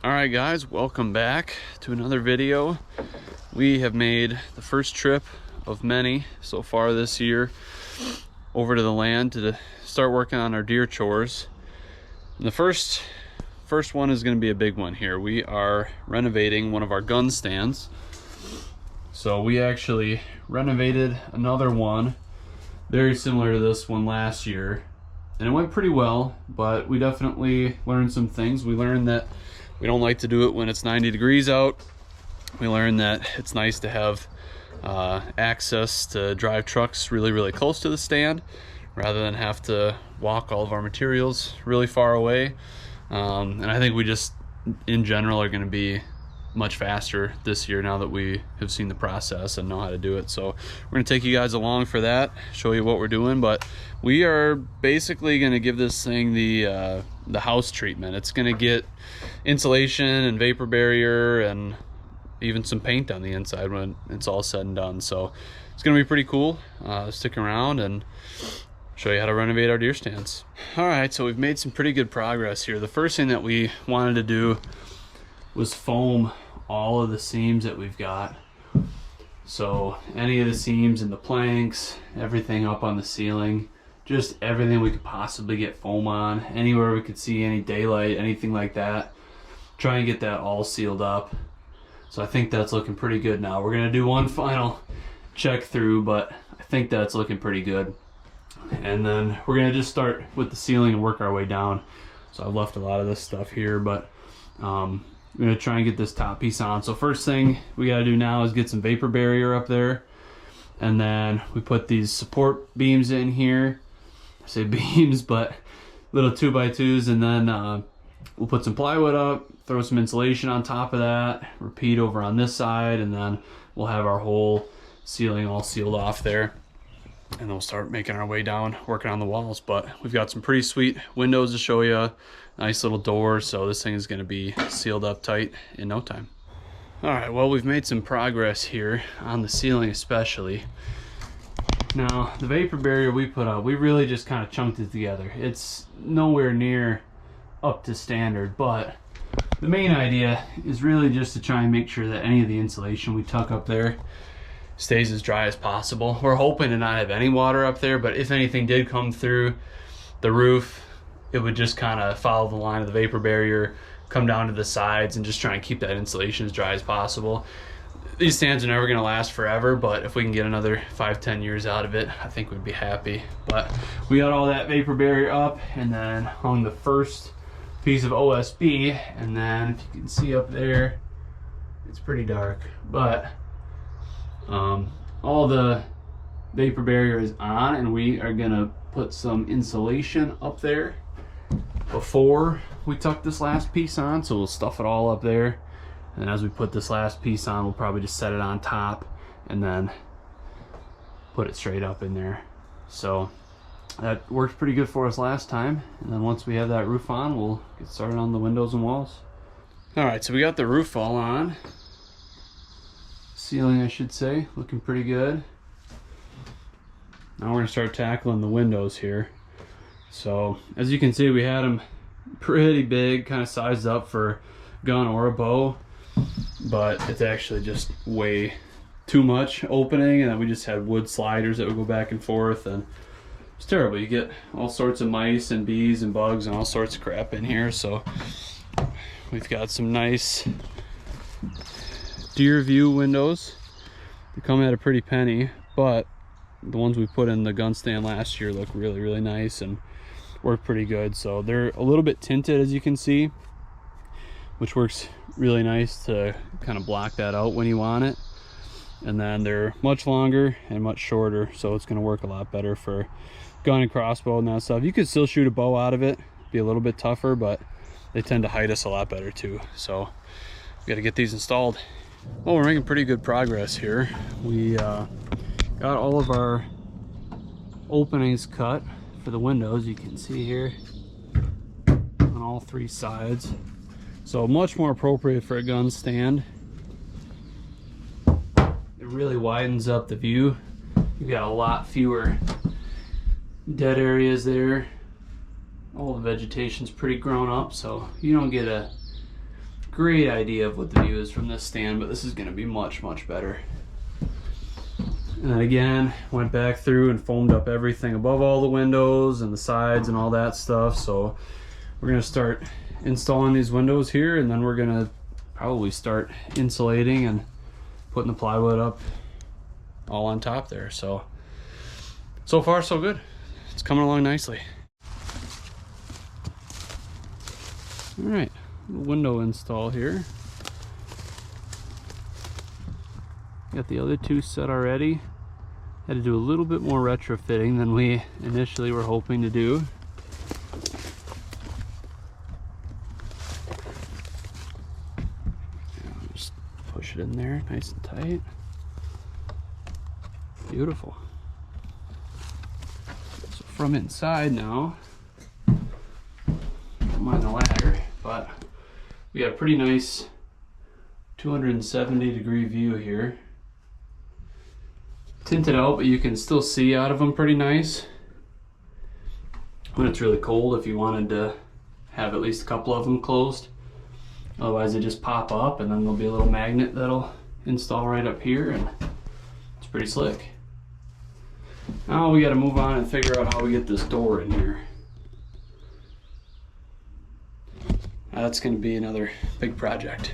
All right guys, welcome back to another video. We have made the first trip of many so far this year over to the land to start working on our deer chores. And the first one is going to be a big one here. We are renovating one of our gun stands. So we actually renovated another one very similar to this one last year, and it went pretty well, but we definitely learned some things. We learned that we don't like to do it when it's 90 degrees out. We learned that it's nice to have access to drive trucks really close to the stand rather than have to walk all of our materials really far away. And I think we just in general are going to be much faster this year now that we have seen the process and know how to do it. So we're going to take you guys along for that, show you what we're doing, but we are basically going to give this thing the house treatment. It's going to get insulation and vapor barrier and even some paint on the inside when it's all said and done. So it's going to be pretty cool. Stick around and show you how to renovate our deer stands. All right, so we've made some pretty good progress here. The first thing that we wanted to do was foam all of the seams that we've got. So any of the seams in the planks, everything up on the ceiling, just everything we could possibly get foam on, anywhere we could see any daylight, anything like that, try and get that all sealed up. So I think that's looking pretty good now. We're gonna do one final check through, but I think that's looking pretty good. And then we're gonna just start with the ceiling and work our way down. So I've left a lot of this stuff here, but I'm gonna try and get this top piece on. So first thing we gotta do now is get some vapor barrier up there. And then we put these support beams in here. I say beams, but little 2x2s, and then we'll put some plywood up, throw some insulation on top of that, repeat over on this side, and then we'll have our whole ceiling all sealed off there. And then we'll start making our way down, working on the walls. But we've got some pretty sweet windows to show you, nice little doors, so this thing is going to be sealed up tight in no time. All right, well, we've made some progress here on the ceiling especially. Now, the vapor barrier we put up, we really just kind of chunked it together. It's nowhere near up to standard, but the main idea is really just to try and make sure that any of the insulation we tuck up there stays as dry as possible. We're hoping to not have any water up there, but if anything did come through the roof, it would just kind of follow the line of the vapor barrier, come down to the sides, and just try and keep that insulation as dry as possible. These stands are never going to last forever, but if we can get another 5-10 years out of it, I think we'd be happy. But we got all that vapor barrier up and then hung the first piece of OSB, and then if you can see up there, it's pretty dark, but all the vapor barrier is on, and we are gonna put some insulation up there before we tuck this last piece on. So we'll stuff it all up there, and as we put this last piece on, we'll probably just set it on top and then put it straight up in there. So that worked pretty good for us last time, and then once we have that roof on, we'll get started on the windows and walls. All right, so we got the roof all on. Ceiling, I should say, looking pretty good. Now we're gonna start tackling the windows here. So as you can see, we had them pretty big, kind of sized up for gun or a bow, but it's actually just way too much opening, and then we just had wood sliders that would go back and forth, and it's terrible. You get all sorts of mice and bees and bugs and all sorts of crap in here. So we've got some nice deer view windows. They come at a pretty penny, but the ones we put in the gun stand last year look really nice and work pretty good. So they're a little bit tinted, as you can see, which works really nice to kind of block that out when you want it. And then they're much longer and much shorter, so it's going to work a lot better for gun and crossbow and that stuff. You could still shoot a bow out of it, be a little bit tougher, but they tend to hide us a lot better too. So we got to get these installed. Well, we're making pretty good progress here. We got all of our openings cut for the windows, you can see here, on all three sides. So much more appropriate for a gun stand. It really widens up the view. You've got a lot fewer dead areas there. All the vegetation's pretty grown up, so you don't get a great idea of what the view is from this stand, but this is going to be much, much better. And then again, went back through and foamed up everything above all the windows and the sides and all that stuff. So we're going to start installing these windows here, and then we're going to probably start insulating and putting the plywood up all on top there. So far so good. It's coming along nicely. All right, window install here. Got the other two set already. Had to do a little bit more retrofitting than we initially were hoping to do. Just push it in there nice and tight. Beautiful. So from inside now, don't mind the ladder, but we got a pretty nice 270-degree view here. Tinted out, but you can still see out of them pretty nice when it's really cold, if you wanted to have at least a couple of them closed. Otherwise they just pop up, and then there'll be a little magnet that'll install right up here, and it's pretty slick. Now we got to move on and figure out how we get this door in here. That's going to be another big project.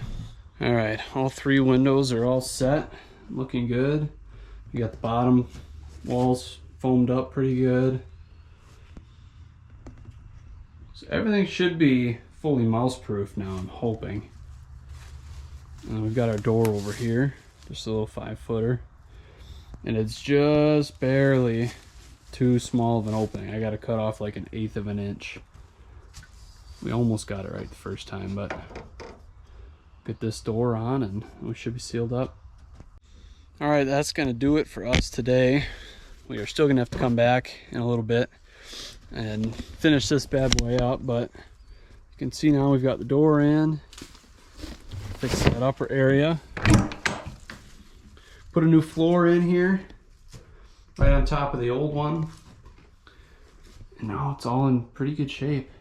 All right, all three windows are all set, looking good. You got the bottom walls foamed up pretty good. So everything should be fully mouse proof now, I'm hoping. And we've got our door over here, just a little 5-footer. And it's just barely too small of an opening. I got to cut off like 1/8 of an inch. We almost got it right the first time, but get this door on and we should be sealed up. All right, that's going to do it for us today. We are still going to have to come back in a little bit and finish this bad boy up, but you can see now we've got the door in, fix that upper area, put a new floor in here right on top of the old one, and now it's all in pretty good shape.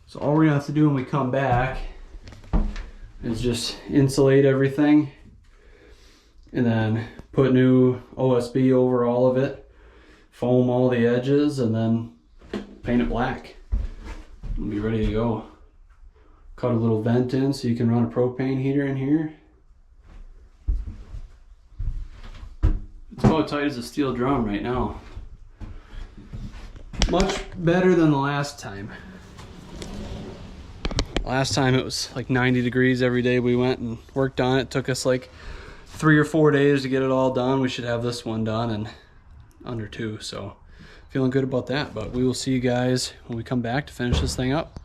So all we're going to have to do when we come back is just insulate everything, and then put new OSB over all of it, foam all the edges, and then paint it black. We'll be ready to go. Cut a little vent in so you can run a propane heater in here. It's about tight as a steel drum right now. Much better than the last time. Last time it was like 90 degrees every day we went and worked on it. It took us like 3 or 4 days to get it all done. We should have this one done in under 2, so feeling good about that. But we will see you guys when we come back to finish this thing up.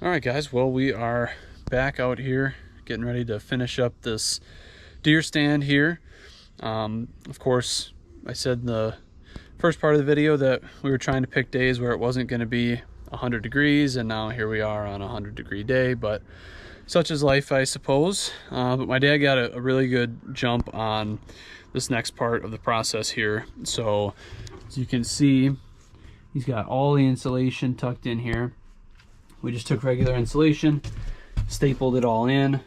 All right, guys, well, we are back out here getting ready to finish up this deer stand here. Of course, I said in the first part of the video that we were trying to pick days where it wasn't going to be 100 degrees, and now here we are on a 100-degree day, but such is life, I suppose. But my dad got a really good jump on this next part of the process here. So as you can see, he's got all the insulation tucked in here. We just took regular insulation, stapled it all in,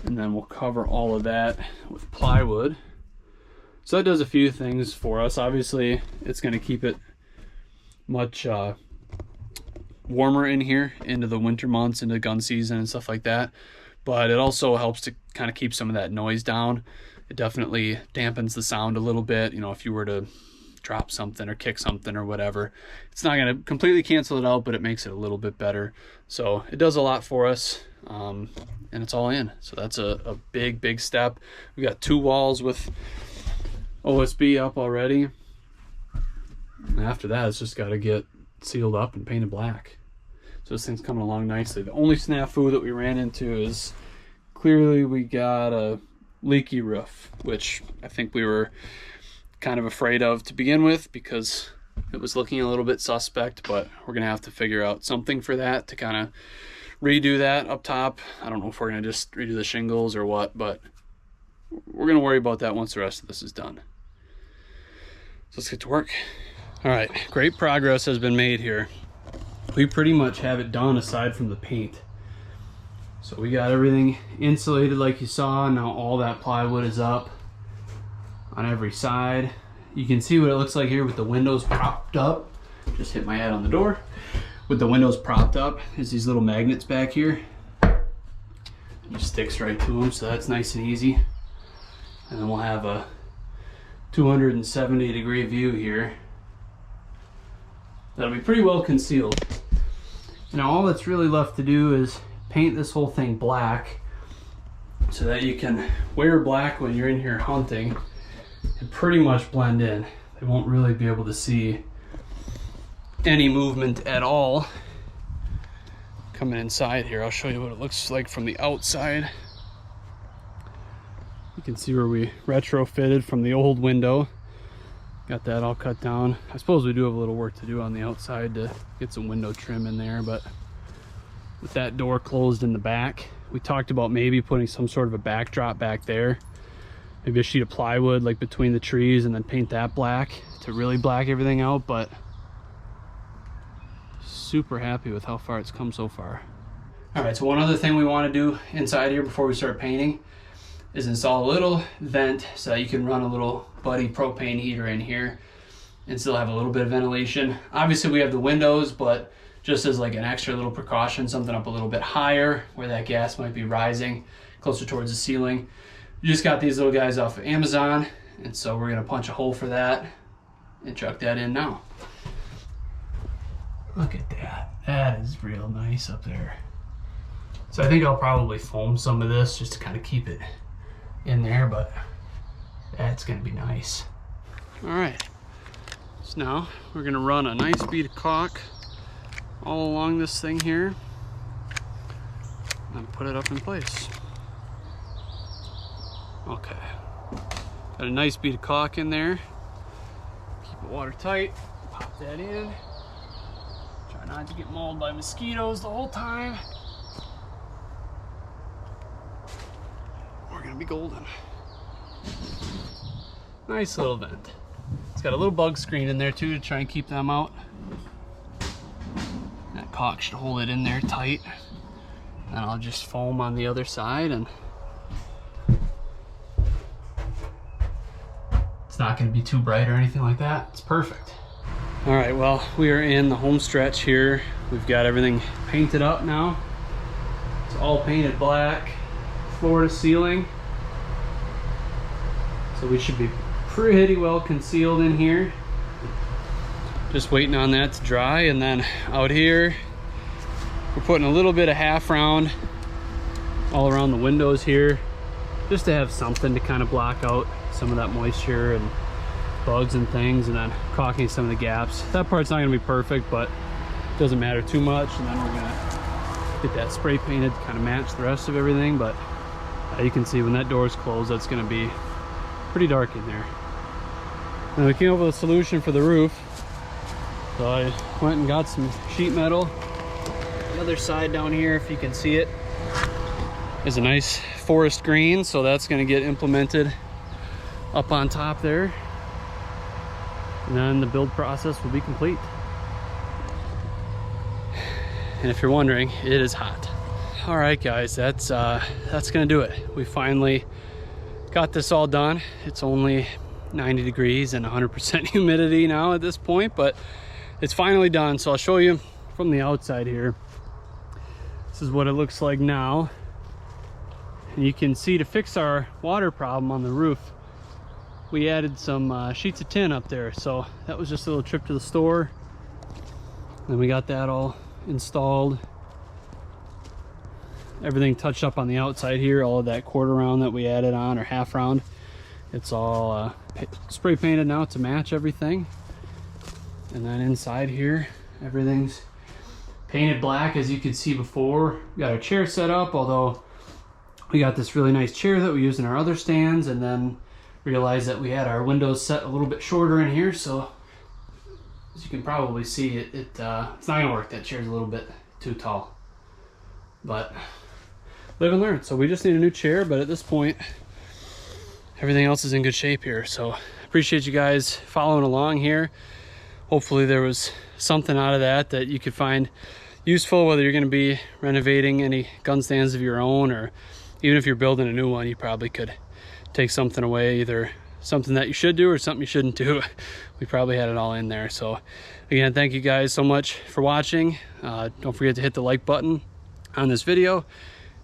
and then we'll cover all of that with plywood. So that does a few things for us. Obviously, it's going to keep it much warmer in here into the winter months, into gun season and stuff like that, but it also helps to kind of keep some of that noise down. It definitely dampens the sound a little bit. You know, if you were to drop something or kick something or whatever, it's not going to completely cancel it out, but it makes it a little bit better. So it does a lot for us, and it's all in. So that's a big step. We got 2 walls with OSB up already, and after that it's just got to get sealed up and painted black. So this thing's coming along nicely. The only snafu that we ran into is clearly we got a leaky roof, which I think we were kind of afraid of to begin with because it was looking a little bit suspect, but we're gonna have to figure out something for that to kind of redo that up top. I don't know if we're gonna just redo the shingles or what, but we're gonna worry about that once the rest of this is done. So let's get to work. All right, great progress has been made here. we pretty much have it done aside from the paint. So we got everything insulated like you saw. Now all that plywood is up on every side. You can see what it looks like here with the windows propped up. Just hit my head on the door. With the windows propped up, there's these little magnets back here. It just sticks right to them, so that's nice and easy. And then we'll have a 270-degree view here. That'll be pretty well concealed. Now all that's really left to do is paint this whole thing black so that you can wear black when you're in here hunting and pretty much blend in. They won't really be able to see any movement at all. Coming inside here, I'll show you what it looks like from the outside. You can see where we retrofitted from the old window. Got that all cut down. I suppose we do have a little work to do on the outside to get some window trim in there, but with that door closed in the back, we talked about maybe putting some sort of a backdrop back there. Maybe a sheet of plywood like between the trees and then paint that black to really black everything out, but super happy with how far it's come so far. All right, so one other thing we want to do inside here before we start painting is install a little vent so that you can run a little buddy propane heater in here and still have a little bit of ventilation. Obviously we have the windows, but just as like an extra little precaution, something up a little bit higher where that gas might be rising closer towards the ceiling. You just got these little guys off of Amazon, and so we're gonna punch a hole for that and chuck that in now. Look at that. That is real nice up there. So I think I'll probably foam some of this just to kind of keep it in there, but that's gonna be nice. All right, so now we're gonna run a nice bead of caulk all along this thing here and put it up in place. Okay, got a nice bead of caulk in there. Keep it watertight, pop that in. Try not to get mauled by mosquitoes the whole time. We're gonna be golden. Nice little vent. It's got a little bug screen in there too to try and keep them out. That caulk should hold it in there tight. And I'll just foam on the other side, and it's not gonna be too bright or anything like that. It's perfect. All right, well, we are in the home stretch here. We've got everything painted up now. It's all painted black, floor to ceiling. So we should be pretty well concealed in here. Just waiting on that to dry, and then out here, we're putting a little bit of half round all around the windows here, just to have something to kind of block out some of that moisture and bugs and things, and then caulking some of the gaps. That part's not gonna be perfect, but it doesn't matter too much. And then we're gonna get that spray painted to kind of match the rest of everything. But you can see when that door is closed, that's gonna be pretty dark in there. And we came up with a solution for the roof. So I went and got some sheet metal. The other side down here, if you can see it, is a nice forest green, so that's gonna get implemented up on top there. And then the build process will be complete. And if you're wondering, it is hot. All right, guys, that's gonna do it. We finally got this all done. It's only 90 degrees and 100% humidity now at this point, but it's finally done. So I'll show you from the outside here. This is what it looks like now. And you can see, to fix our water problem on the roof, we added some sheets of tin up there. So that was just a little trip to the store. Then we got that all installed. Everything touched up on the outside here. All of that quarter round that we added on, or half round, it's all spray painted now to match everything. And then inside here, everything's painted black, as you could see before. We got our chair set up, although we got this really nice chair that we use in our other stands, and then realized that we had our windows set a little bit shorter in here. So as you can probably see, it's not gonna work. That chair's a little bit too tall, but live and learn. So we just need a new chair, but at this point, everything else is in good shape here. So appreciate you guys following along here. hopefully there was something out of that you could find useful, whether you're going to be renovating any gun stands of your own, or even if you're building a new one, you probably could take something away, either something that you should do or something you shouldn't do. We probably had it all in there. So again, thank you guys so much for watching. Don't forget to hit the like button on this video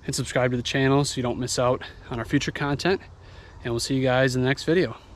and subscribe to the channel so you don't miss out on our future content. And we'll see you guys in the next video.